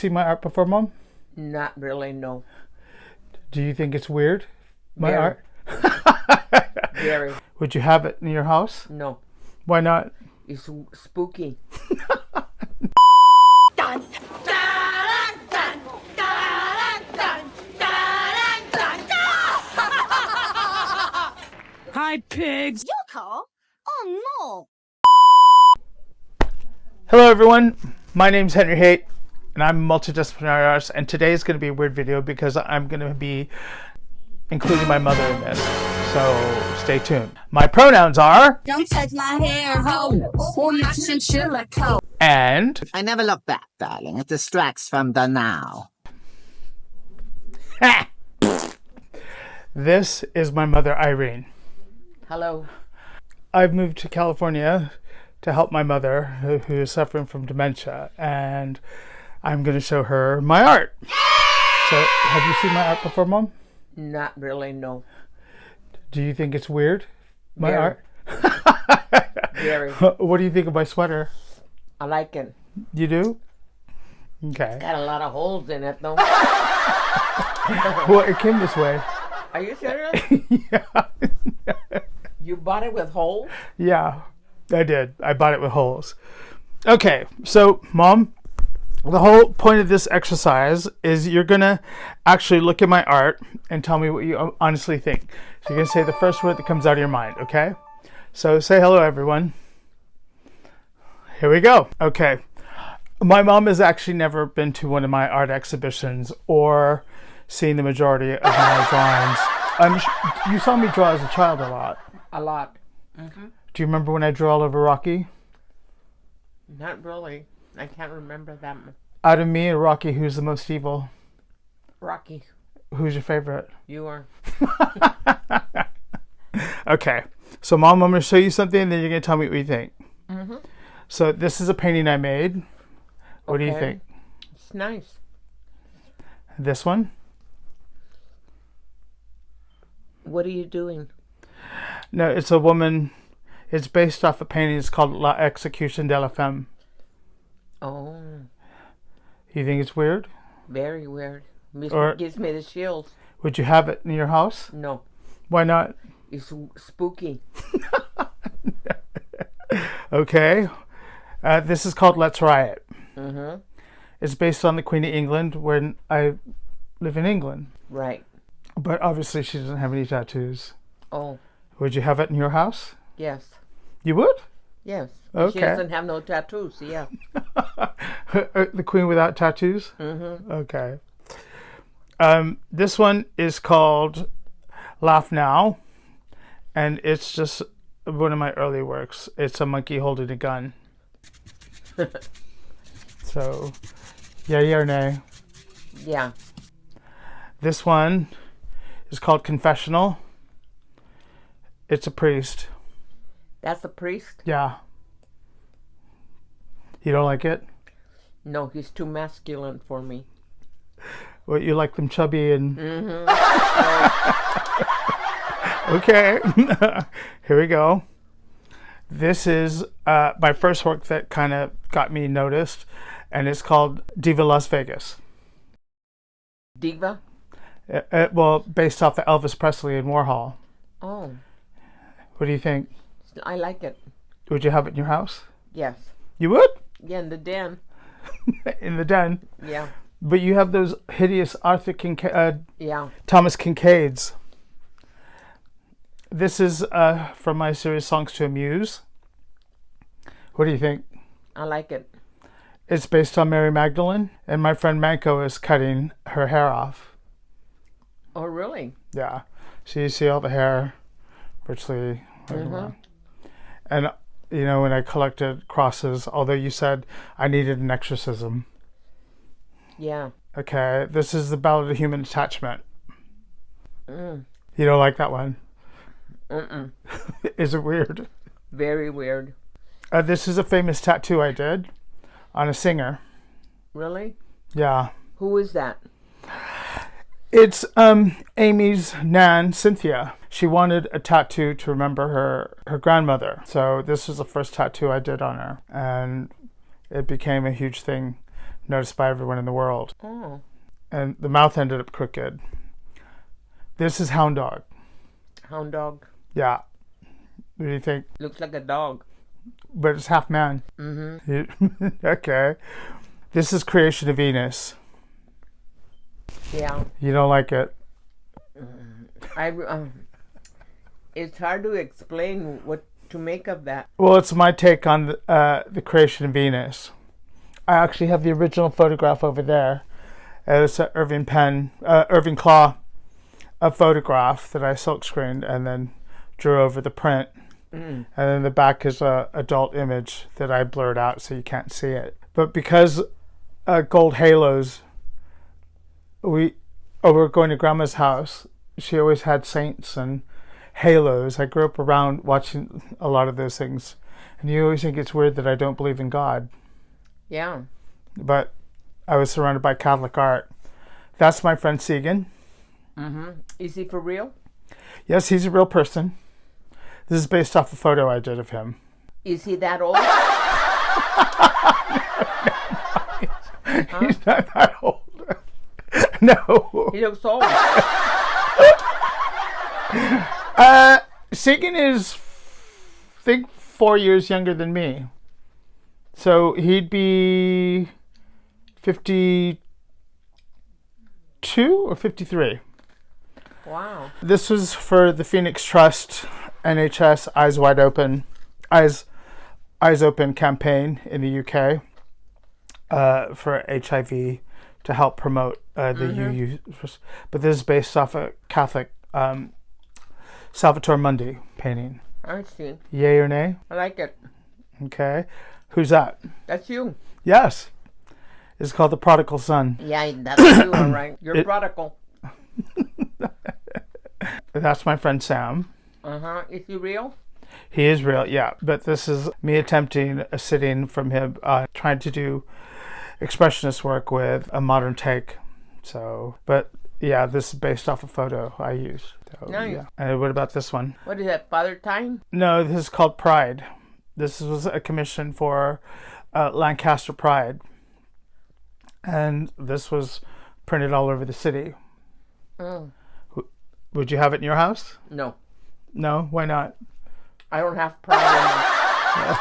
See my art before, Mom? Not really, no. Do you think it's weird? My Very. art? Very. Would you have it in your house? No. Why not? It's spooky. Dun, dun, dun, dun, dun, dun, dun, dun. Hi, pigs. Your car? Oh no! Hello everyone, my name's Henry Haight and I'm a multidisciplinary artist, and today is going to be a weird video because I'm going to be including my mother in this, so stay tuned. My pronouns are Don't touch my hair, ho! Or my chinchilla coat. and I never look back, darling. It distracts from the now. this is my mother, Irene. Hello. I've moved to California to help my mother who is suffering from dementia, and I'm going to show her my art. So, have you seen my art before, Mom? Not really, no. Do you think it's weird? My Very. art? Very. What do you think of my sweater? I like it. You do? Okay. Got a lot of holes in it, though. Well, it came this way. Are you serious? Yeah. You bought it with holes? Yeah, I did. I bought it with holes. Okay, so, Mom, the whole point of this exercise is you're going to actually look at my art and tell me what you honestly think. So you're going to say the first word that comes out of your mind, okay? So say hello, everyone. Here we go. Okay. My mom has actually never been to one of my art exhibitions or seen the majority of my drawings. You saw me draw as a child a lot. A lot. Do you remember when I drew all over Rocky? Not really. I can't remember that much. Out of me and Rocky, who's the most evil? Rocky, Who's your favorite? you are. Okay. So, Mom, I'm going to show you something, and then you're going to tell me what you think. So, this is a painting I made. What do you Okay. think? It's nice. This one? What are you doing? No, it's a woman. It's based off a painting. It's called La Execution de la Femme. Oh, You think it's weird? very weird. Or- Gives me the chills. Would you have it in your house? No. Why not? It's spooky. Okay. This is called Let's Riot. Mm-hmm. It's based on the Queen of England, when I live in England. Right. But obviously she doesn't have any tattoos. Oh, Would you have it in your house? yes. You would? Yes. Okay. She doesn't have no tattoos, yeah. The Queen without tattoos? Mm-hmm. Okay. This one is called Laugh Now, and it's just one of my early works. It's a monkey holding a gun. So, yay or nay? Yeah. This one is called Confessional. It's a priest. That's a priest? Yeah. You don't like it? No, he's too masculine for me. What, you like them chubby and... Mm-hmm. Okay. Here we go. This is my first work that kind of got me noticed, and it's called Diva Las Vegas. Diva? Well, based off of Elvis Presley and Warhol. Oh, What do you think? I like it. Would you have it in your house? Yes. You would? Yeah, in the den. In the den. Yeah. But you have those hideous Yeah. Thomas Kincaids. This is from my series Songs to Amuse. What do you think? I like it. It's based on Mary Magdalene, and my friend Manco is cutting her hair off. Oh, really? Yeah. So you see all the hair virtually everywhere. And, you know, when I collected crosses, although you said I needed an exorcism. Yeah. Okay, this is the Ballad of Human Attachment. Mm. You don't like that one? Mm-mm. Is it weird? Very weird. This is a famous tattoo I did on a singer. Really? Yeah. Who is that? It's Amy's nan, Cynthia. She wanted a tattoo to remember her grandmother. So this was the first tattoo I did on her. And it became a huge thing noticed by everyone in the world. Oh. And the mouth ended up crooked. This is hound dog. Hound dog. Yeah. What do you think? Looks like a dog. But it's half man. Mm-hmm. Okay. This is creation of Venus. Yeah. You don't like it? It's hard to explain what to make of that. Well, it's my take on the creation of Venus. I actually have the original photograph over there. It's an Irving Claw, a photograph that I silk screened and then drew over the print. And then the back is a adult image that I blurred out so you can't see it. But because gold halos, we're going to Grandma's house. She always had saints and halos. I grew up around watching a lot of those things. And you always think it's weird that I don't believe in God. Yeah. But I was surrounded by Catholic art. That's my friend Segan. Mm-hmm. Is he for real? Yes, he's a real person. This is based off a photo I did of him. Is he that old? He's not that old. No. He looks old. Segan is, I think, 4 years younger than me. So he'd be 52 or 53. Wow. This was for the Phoenix Trust NHS Eyes Open campaign in the UK for HIV to help promote the UU. But this is based off a Catholic Salvatore Mundi painting. I see. Yay or nay? I like it. Okay. Who's that? That's you. Yes. It's called The Prodigal Son. Yeah, that's you, all right. You're prodigal. That's my friend Sam. Uh-huh. Is he real? He is real, yeah. But this is me attempting a sit-in from him, trying to do expressionist work with a modern take. So, but yeah, this is based off a photo I used. So, Nice. Yeah. And what about this one? What is that, Father Time? No, this is called Pride. This was a commission for Lancaster Pride. And this was printed all over the city. Oh. Would you have it in your house? No. No? Why not? I don't have pride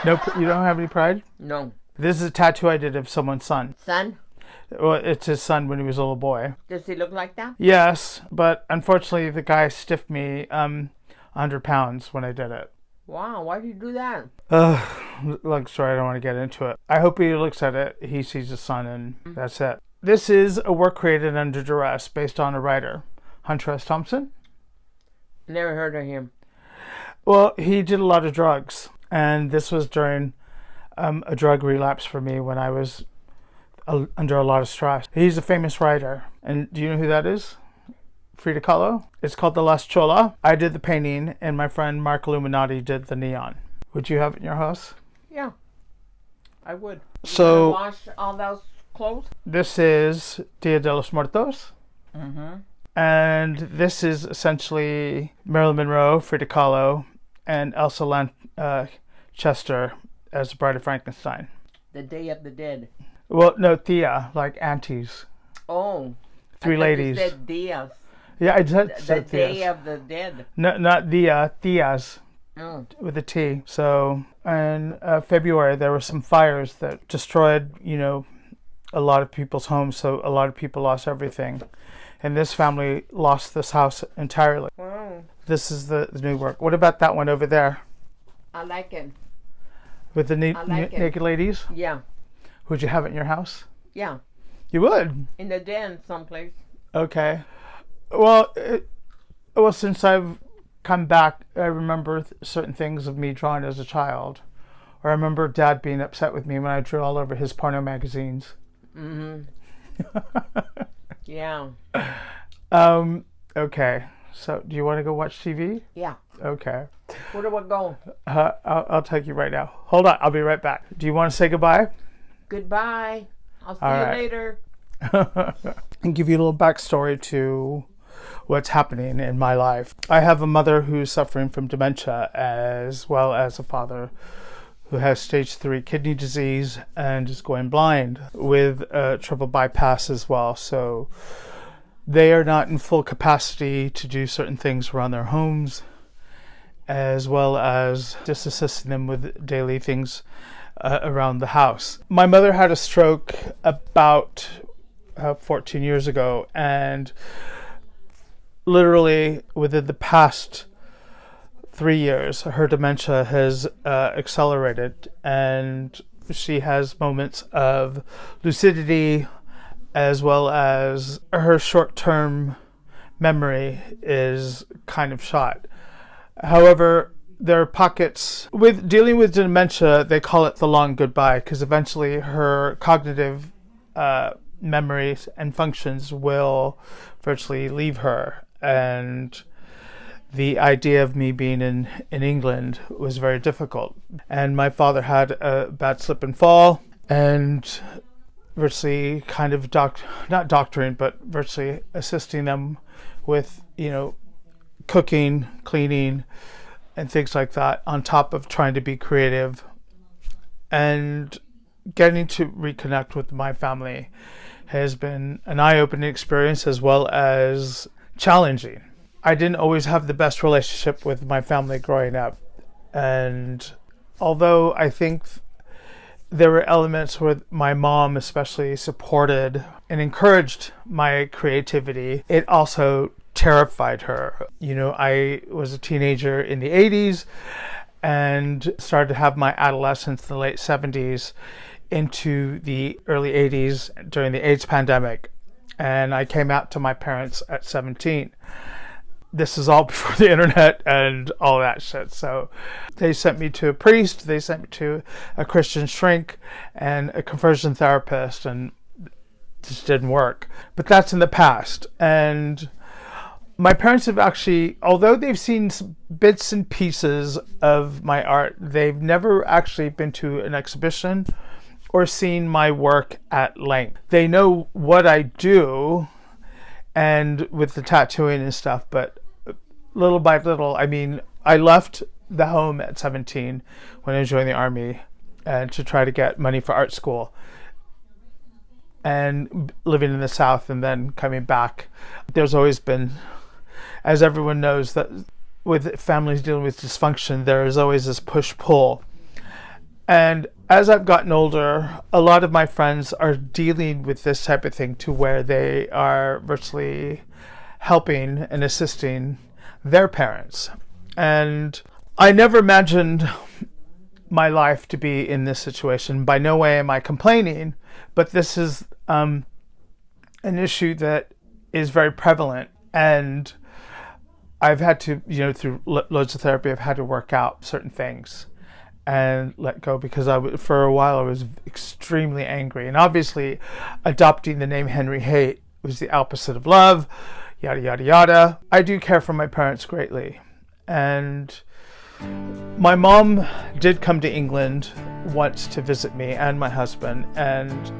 No, you don't have any pride? in No. This is a tattoo I did of someone's son. Son? Well, it's his son when he was a little boy. Does he look like that? Yes, but unfortunately the guy stiffed me 100 pounds when I did it. Wow, why did you do that? Look, sorry, I don't want to get into it. I hope he looks at it, he sees his son, and that's it. This is a work created under duress based on a writer, Hunter S. Thompson. Never heard of him. Well, he did a lot of drugs, and this was during a drug relapse for me when I was under a lot of stress. He's a famous writer, and do you know who that is? Frida Kahlo. It's called The Last Chola. I did the painting, and my friend Mark Illuminati did the neon. Would you have it in your house? Yeah, I would. So You wash all those clothes? this is Dia de los Muertos. Mm-hmm. And this is essentially Marilyn Monroe, Frida Kahlo, and Elsa Lanchester as the Bride of Frankenstein. The Day of the Dead. Well, no, Thea, like aunties. Oh. Three I thought ladies. You said Diaz. Yeah, I The said Day Theas. of the Dead. No, not Thea, Theas Oh. with a T. So in February, there were some fires that destroyed, a lot of people's homes. So a lot of people lost everything. And this family lost this house entirely. Wow. This is the new work. What about that one over there I like it. with the I like it. naked ladies? Yeah. Would you have it in your house? Yeah. You would? In the den someplace. Okay. Well, since I've come back, I remember certain things of me drawing as a child. Or I remember Dad being upset with me when I drew all over his porno magazines. Mm-hmm. Yeah. Okay. So, do you want to go watch TV? Yeah. Okay. Where do I go? I'll take you right now. Hold on. I'll be right back. Do you want to say goodbye? Goodbye. I'll see All you right. later. And give you a little backstory to what's happening in my life. I have a mother who's suffering from dementia as well as a father who has stage 3 kidney disease and is going blind with a triple bypass as well. So they are not in full capacity to do certain things around their homes, as well as just assisting them with daily things around the house. My mother had a stroke about 14 years ago, and literally within the past 3 years, her dementia has accelerated, and she has moments of lucidity, as well as her short-term memory is kind of shot. However, there are pockets with dealing with dementia. They call it the long goodbye, because eventually her cognitive memories and functions will virtually leave her. And the idea of me being in England was very difficult. And my father had a bad slip and fall, and virtually kind of not doctoring, but virtually assisting them with, cooking, cleaning, and things like that, on top of trying to be creative and getting to reconnect with my family has been an eye-opening experience, as well as challenging. I didn't always have the best relationship with my family growing up, and although I think there were elements where my mom especially supported and encouraged my creativity, it also terrified her. I was a teenager in the 80s and started to have my adolescence in the late 70s into the early 80s during the AIDS pandemic. And I came out to my parents at 17. This is all before the internet and all that shit. So they sent me to a priest, they sent me to a Christian shrink and a conversion therapist, and it just didn't work. But that's in the past. And my parents have actually, although they've seen bits and pieces of my art, they've never actually been to an exhibition or seen my work at length. They know what I do and with the tattooing and stuff, but little by little, I left the home at 17 when I joined the army and to try to get money for art school, and living in the South and then coming back. There's always been, as everyone knows, that with families dealing with dysfunction, there is always this push-pull. And as I've gotten older, a lot of my friends are dealing with this type of thing, to where they are virtually helping and assisting their parents. And I never imagined my life to be in this situation. By no way am I complaining, but this is an issue that is very prevalent, and I've had to, through loads of therapy, I've had to work out certain things and let go, because for a while I was extremely angry. And obviously adopting the name Henry Haight was the opposite of love, yada yada yada. I do care for my parents greatly, and my mom did come to England once to visit me and my husband, and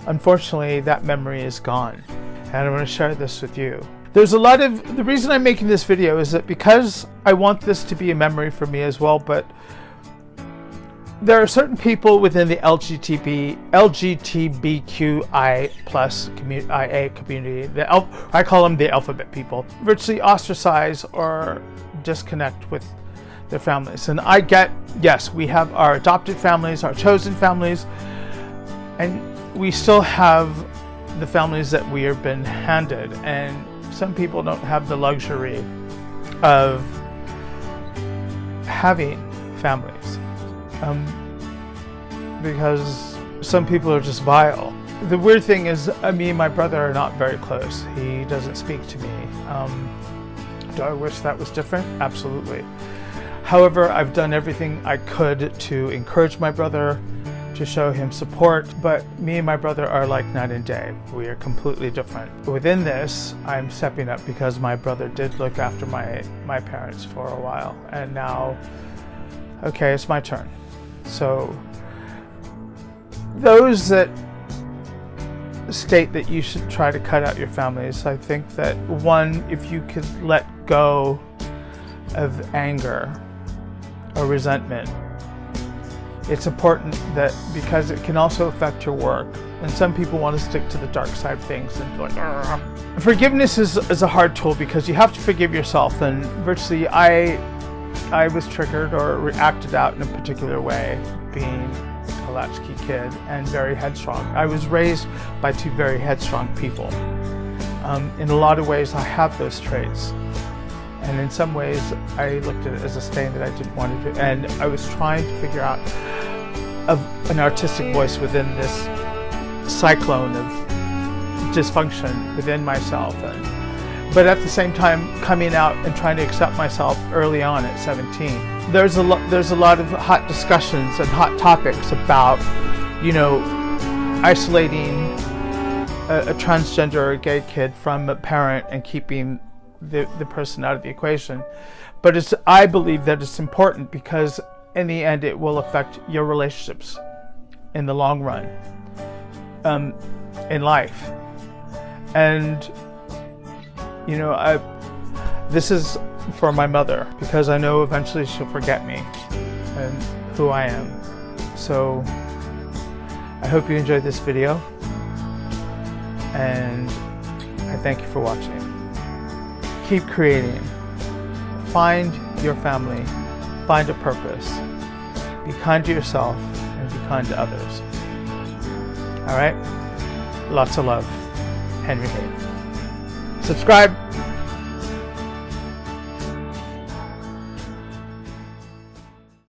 unfortunately that memory is gone, and I want to share this with you. The reason I'm making this video is that because I want this to be a memory for me as well, but there are certain people within the LGBTQI plus IA community, I call them the alphabet people, virtually ostracize or disconnect with their families. And I get, yes, we have our adopted families, our chosen families, and we still have the families that we have been handed. And some people don't have the luxury of having families. Because some people are just vile. The weird thing is, me and my brother are not very close. He doesn't speak to me. Do I wish that was different? Absolutely. However, I've done everything I could to encourage my brother, to show him support, but me and my brother are like night and day. We are completely different. Within this, I'm stepping up because my brother did look after my parents for a while, and now, okay, it's my turn. So those that state that you should try to cut out your families, I think that one, if you could let go of anger or resentment, it's important that, because it can also affect your work. And some people want to stick to the dark side of things and be like, "Argh." Forgiveness is a hard tool because you have to forgive yourself. And virtually, I was triggered or reacted out in a particular way, being a latchkey kid and very headstrong. I was raised by two very headstrong people. In a lot of ways, I have those traits. And in some ways, I looked at it as a stain that I didn't want to do. And I was trying to figure out an artistic voice within this cyclone of dysfunction within myself. But at the same time, coming out and trying to accept myself early on at 17. There's a lot of hot discussions and hot topics about, isolating a transgender or a gay kid from a parent and keeping the person out of the equation. But I believe that it's important because in the end it will affect your relationships in the long run, in life. And this is for my mother, because I know eventually she'll forget me and who I am. So I hope you enjoyed this video, and I thank you for watching. Keep creating. Find your family. Find a purpose. Be kind to yourself and be kind to others. All right? Lots of love. Henry Hayes. Subscribe.